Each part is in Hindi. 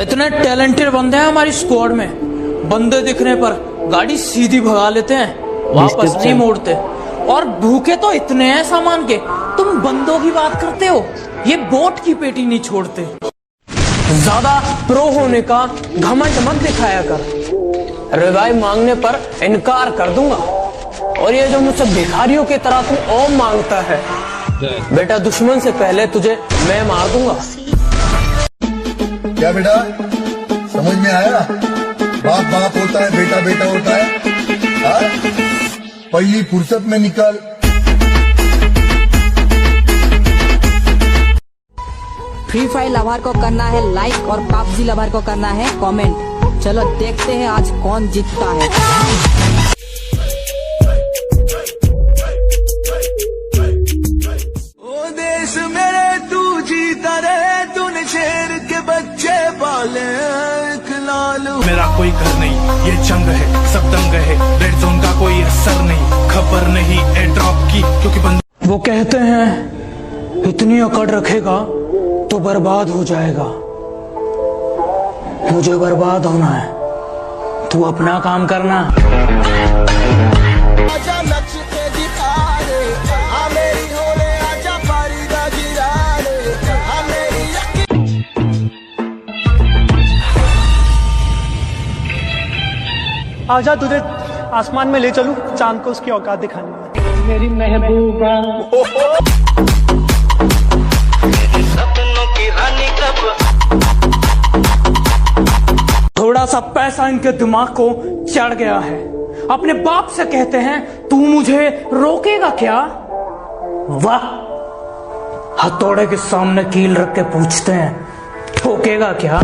इतने टैलेंटेड बंदे हैं हमारी स्क्वाड में, बंदे दिखने पर गाड़ी सीधी भगा लेते हैं, वापस नहीं मोड़ते। और भूखे तो इतने हैं सामान के, तुम बंदों की बात करते हो, ये बोट की पेटी नहीं छोड़ते। ज्यादा प्रो होने का घमंड मत दिखाया कर, रिवाइव मांगने पर इनकार कर दूंगा। और ये जो मुझसे भिखारियों की तरह तू ओम मांगता है, बेटा दुश्मन से पहले तुझे मैं मार दूंगा। क्या बेटा समझ में आया? बाप बाप होता है, बेटा बेटा होता है। हाँ? पहली फुर्सत में निकल। फ्री फायर लवर को करना है लाइक और पबजी लवर को करना है कमेंट। चलो देखते हैं आज कौन जीतता है। ओ देश मेरे तू जीता रहे, तूने शेर के बच्चे पाले एक लालू। मेरा कोई घर नहीं, ये जंग है, सब दंग है, रेड जोन का कोई असर नहीं, खबर नहीं एयर ड्रॉप की क्योंकि वो कहते हैं इतनी अकड़ रखेगा तो बर्बाद हो जाएगा। मुझे बर्बाद होना है, तू अपना काम करना। आजा नक्श पे दिखा रे, आ मेरी होले आजा फारिदा गिरा रे, आ मेरी आजा तुझे आसमान में ले चलूं, चांद को उसकी औकात दिखाने मेरी महबूबा। थोड़ा सा पैसा इनके दिमाग को चढ़ गया है, अपने बाप से कहते हैं तू मुझे रोकेगा क्या? वाह, हथौड़े के सामने कील रख के पूछते हैं ठोकेगा क्या?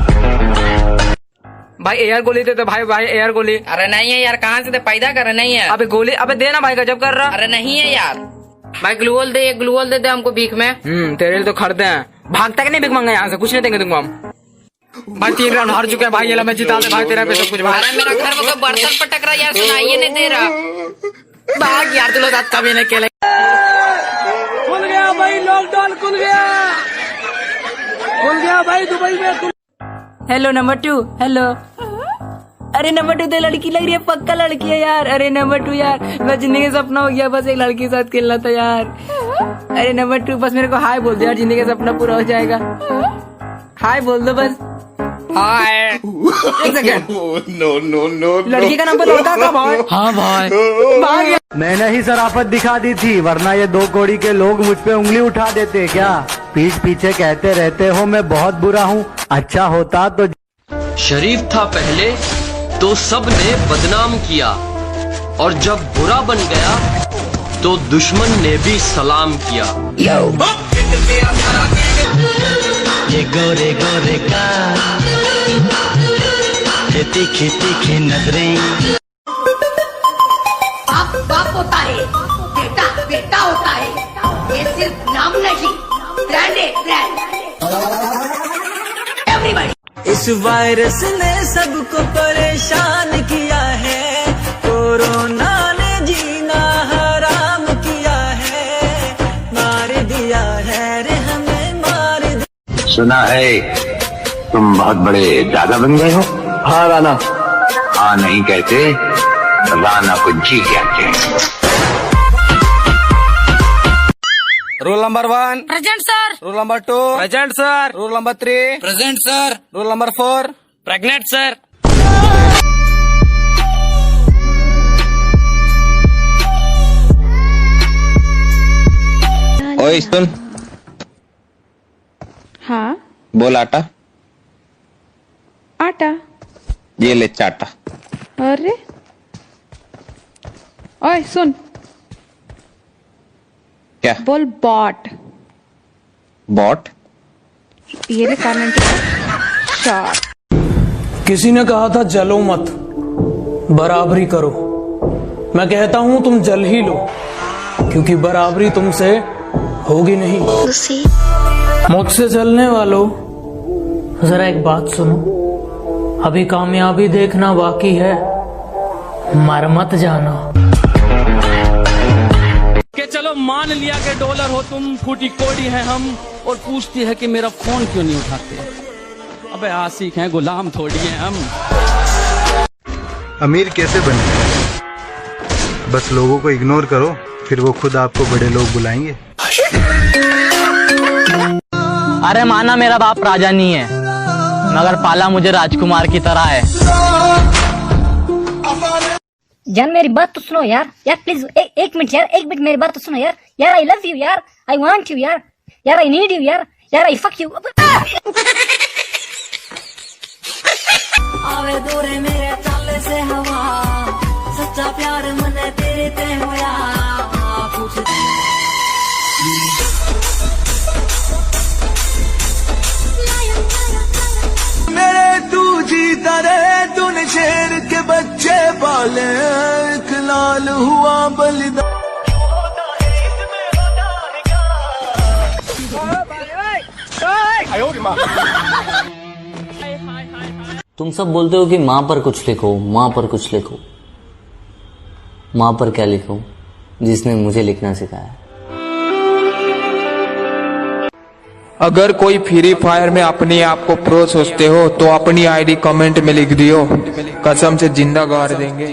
भाई एयर गोली दे तो भाई एयर गोली। अरे नहीं है यार, कहाँ से दे, पैदा कर नहीं है। अबे गोली, अबे देना भाई, गजब कर रहा। अरे नहीं है यार भाई, ग्लूवल दे हमको भीख में। तेरे लिए तो खरीदे हैं, भागता कि नहीं भीख मांगा, यहाँ से कुछ नहीं देंगे तुमको हम। भाई 3 राउंड हार चुके हैं भाई, ये ला मैं जिता दे भाई तेरा पे सब कुछ भाई। अरे मेरा घर में बर्तन पर टकरा यार, सुनाइए नहीं दे रहा। भाग यार, तू लोग साथ कभी नहीं खेले। खुल गया भाई, लॉकडाउन खुल गया भाई दुबई में। Hello number 2, hello. अरे नंबर 2 तो लड़की लग रही है, पक्का लड़की है यार। अरे नंबर 2 यार, मैं जिंदगी का सपना हो गया, बस एक लड़की के साथ खेलना था यार। अरे नंबर 2 बस मेरे को हाय बोल दो यार, जिंदगी का सपना पूरा हो जाएगा। हाय बोल दो बस, हाय। एक सेकंड, नो लड़की का नंबर लौटा था भाई। हाँ भाई, भाग। मैंने ही शराफत दिखा दी थी, वरना ये 2 कौड़ी के लोग मुझ पे उंगली उठा देते क्या? पीठ पीछे कहते रहते हो मैं बहुत बुरा हूँ, अच्छा होता तो। शरीफ था पहले तो सब ने बदनाम किया, और जब बुरा बन गया तो दुश्मन ने भी सलाम किया। ये गोरे गोरे का तीखी तीखी नजरें। बाप बाप होता है, बेटा बेटा होता है, ये सिर्फ नाम नहीं, ब्रांड है, ब्रांड। एवरीबॉडी। इस वायरस ने सबको परेशान किया है, कोरोना ने जीना हराम किया है, मार दिया है रे हमें, मार दिया। सुना है तुम बहुत बड़े दादा बन गए हो। हाँ राना। हाँ नहीं कहते, राना को जी कहते हैं। Roll number 1 present sir. Roll number 2 present sir. Roll number 3 present sir. Roll number 4 pregnant sir. ओए सुन। हाँ बोल आटा। आटा। ये ले चाटा। अरे ओए सुन। क्या? बोल बॉट। बॉट? ये ले शॉट। किसी ने कहा था जलो मत, बराबरी करो। मैं कहता हूं तुम जल ही लो, क्योंकि बराबरी तुमसे होगी नहीं। मुझसे चलने वालों, जरा एक बात सुनो, अभी कामयाबी देखना बाकी है, मर मत जाना। के चलो मान लिया कि डॉलर हो तुम, फूटी कोड़ी है हम, और पूछती है कि मेरा फोन क्यों नहीं उठाते। अबे आशिक हैं, गुलाम थोड़ी हैं हम। अमीर कैसे बने? बस लोगों को इग्नोर करो, फिर वो खुद आपको बड़े लोग बुलाएंगे। अरे माना मेरा बाप राजा नहीं है, मगर पाला मुझे राजकुमार की तरह है। जान मेरी बात तो सुनो यार, यार प्लीज एक मिनट यार, एक मिनट मेरी बात तो सुनो यार। यार आई लव यू यार, आई वांट यू यार, यार आई नीड यू यार, यार आई फक यू। आवे दूरे मेरे चाले से हवा, सच्चा प्यार मने तेरे ते होया। मेरे तू जीता रहे, तूने शेर के बच्चे पाले, एक लाल हुआ बलिदान। तुम सब बोलते हो कि माँ पर कुछ लिखो, माँ पर कुछ लिखो। माँ पर क्या लिखूं जिसने मुझे लिखना सिखाया? अगर कोई फ्री फायर में अपने आप को प्रो सोचते हो तो अपनी आईडी कमेंट में लिख दियो, कसम से जिंदा गाड़ देंगे।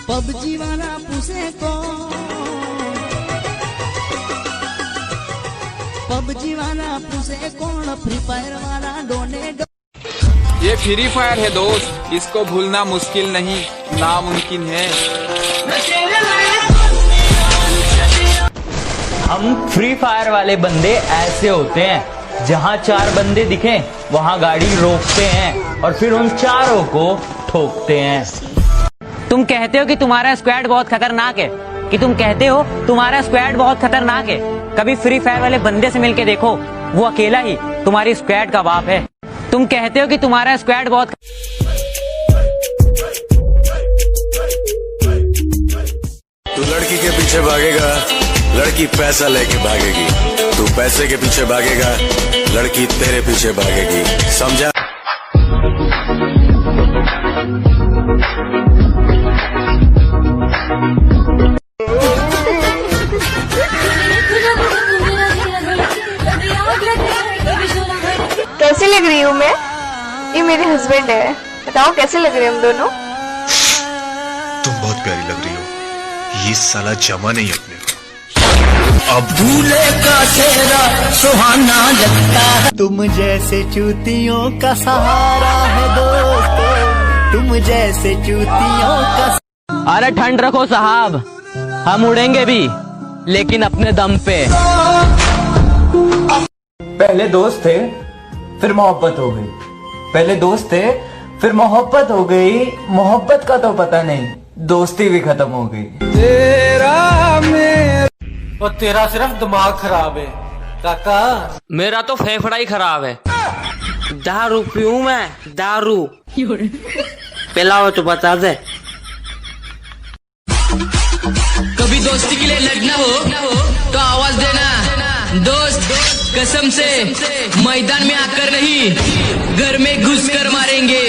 पबजी वाला पूछे कौन, पबजी वाला पूछे कौन, फ्री फायर वाला डोने। ये फ्री फायर है दोस्त, इसको भूलना मुश्किल नहीं, नामुमकिन है। हम फ्री फायर वाले बंदे ऐसे होते हैं, जहाँ 4 बंदे दिखें वहाँ गाड़ी रोकते हैं और फिर उन चारों को ठोकते हैं। तुम कहते हो कि तुम्हारा स्क्वाड बहुत खतरनाक है, कि तुम कहते हो तुम्हारा स्क्वाड बहुत खतरनाक है। कभी फ्री फायर वाले बंदे से मिलके देखो, वो अकेला ही तुम्हारी स्क्वाड का बाप है। तुम कहते हो कि तुम्हारा स्क्वाड बहुत। तू लड़की के पीछे भागेगा, लड़की पैसा लेके भागेगी। तू पैसे के पीछे भागेगा, लड़की तेरे पीछे भागेगी, समझा? कैसी लग रही हूँ मैं? ये मेरे हस्बैंड है, बताओ कैसे लग रहे हैं हम दोनों? तुम बहुत प्यारी लग रही हो, ये साला जमा नहीं अपने को। अब दूल्हे का चेहरा सुहाना लगता है, तुम जैसे चूतियों का सहारा है दोस्तों, तुम जैसे चूतियों का। अरे ठंड रखो साहब, हम उड़ेंगे भी लेकिन अपने दम पे। पहले दोस्त थे फिर मोहब्बत हो गई, पहले दोस्त थे फिर मोहब्बत हो गई, मोहब्बत का तो पता नहीं, दोस्ती भी खत्म हो गई। और तेरा सिर्फ दिमाग खराब है काका। मेरा तो फेफड़ा ही खराब है। दारू पीऊं मैं, दारू पिलाओ तो बता दे। कभी दोस्ती के लिए लड़ना हो तो आवाज देना, दोस्त कसम से मैदान में आकर नहीं, घर में घुस कर मारेंगे।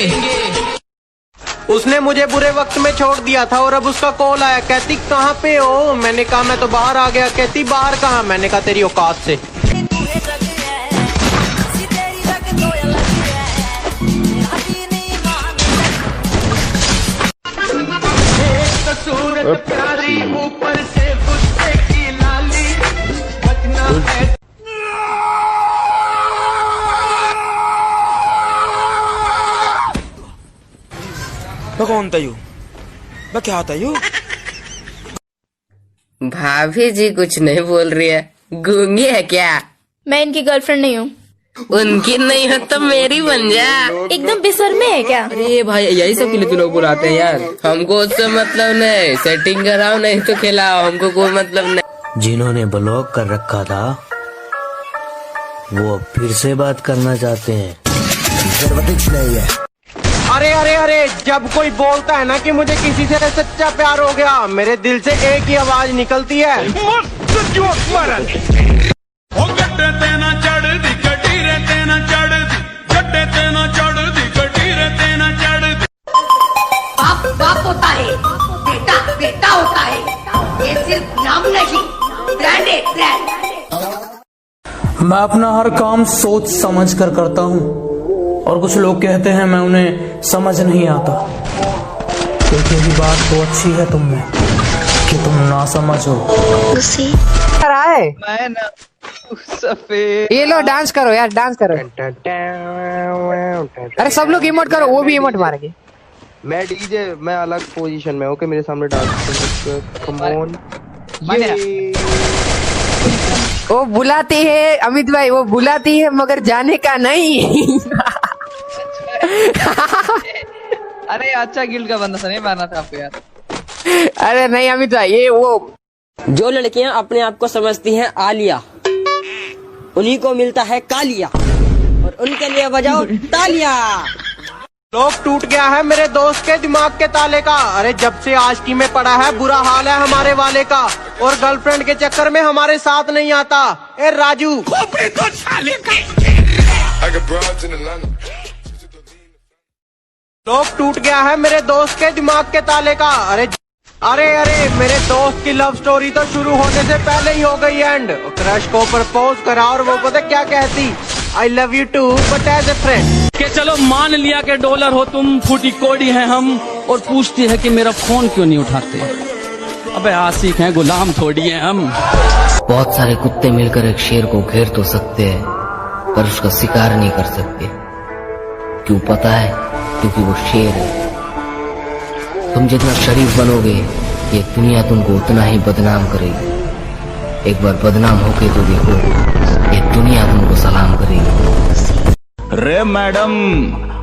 उसने मुझे बुरे वक्त में छोड़ दिया था और अब उसका कॉल आया, कहती कहाँ पे हो? मैंने कहा मैं तो बाहर आ गया। कहती बाहर कहाँ? मैंने कहा तेरी औकात से। ऊपर से गुस्से की लाली, बचना है। मैं कौन था यू? मैं क्या था यू? भाभी जी कुछ नहीं बोल रही है, गूंगी है क्या? मैं इनकी गर्लफ्रेंड नहीं हूँ। उनकी नहीं हो तो मेरी बन जा। एकदम बेशर्मे है क्या? अरे भाई यही सब के लिए तू लोग बुलाते हैं यार, हमको उससे मतलब नहीं, सेटिंग कराओ नहीं तो खिलाओ, हमको कोई मतलब नहीं। जिन्होंने ब्लॉक कर रखा था वो अब फिर से बात करना चाहते हैं, नहीं है। अरे अरे अरे, जब कोई बोलता है ना कि मुझे किसी से सच्चा प्यार हो गया, मेरे दिल से एक ही आवाज निकलती है, बाप बाप होता है, बेटा बेटा होता है। ये सिर्फ नाम नहीं, ब्रांड है, ब्रांड। मैं अपना हर काम सोच समझ कर करता हूँ और कुछ लोग कहते हैं मैं उन्हें समझ नहीं आता। एक यही बात तो अच्छी है तुम में कि तुम ना समझो। ये लो डांस करो यार, डांस करो। अरे सब लोग इमोट करो, वो भी इमोट मारेंगे। मैं डीजे, मैं अलग पोजीशन में, ओके मेरे सामने डांस कम ऑन। वो बुलाती है अमित भाई, वो बुलाती है मगर जाने का नहीं। अरे अच्छा गिल्ड का बंदा नहीं मारना था आपको यार। अरे नहीं अमित भाई, ये वो जो लड़कियां अपने आप को समझती हैं आलिया, उन्हीं को मिलता है कालिया, और उनके लिए बजाओ तालियां। लोग टूट गया है मेरे दोस्त के दिमाग के ताले का। अरे जब से आशिकी में पड़ा है बुरा हाल है हमारे वाले का, और गर्लफ्रेंड के चक्कर में हमारे साथ नहीं आता। ए राजू तो लोग टूट गया है मेरे दोस्त के दिमाग के ताले का। अरे अरे अरे मेरे दोस्त की लव स्टोरी तो शुरू होने से पहले ही हो गई एंड। क्रश को प्रपोज करा और वो पता क्या कहती, I love you too but as a friend. के चलो मान लिया कि डॉलर हो तुम, फूटी कोड़ी हैं हम, और पूछती है कि मेरा फोन क्यों नहीं उठाते। अबे आशिक हैं, गुलाम थोड़ी हैं हम। बहुत सारे कुत्ते मिलकर एक शेर को घेर तो सकते हैं, पर उसका शिकार नहीं कर सकते। क्यों पता है? क्योंकि वो शेर है। तुम जितना शरीफ बनोगे ये दुनिया तुमको उतना ही बदनाम करेगी। एक बार बदनाम होके तो देखो, ये दुनिया तुमको सलाम करेगी। रे मैडम,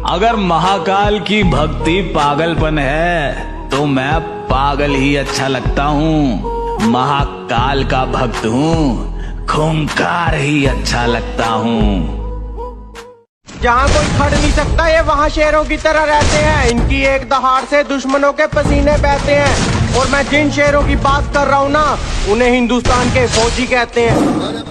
अगर महाकाल की भक्ति पागलपन है तो मैं पागल ही अच्छा लगता हूँ। महाकाल का भक्त हूँ, खूंखार ही अच्छा लगता हूँ। जहाँ कोई खड़ नहीं सकता ये वहाँ शेरों की तरह रहते हैं। इनकी एक दहाड़ से दुश्मनों के पसीने बहते हैं। और मैं जिन शेरों की बात कर रहा हूँ ना, उन्हें हिंदुस्तान के फौजी कहते हैं।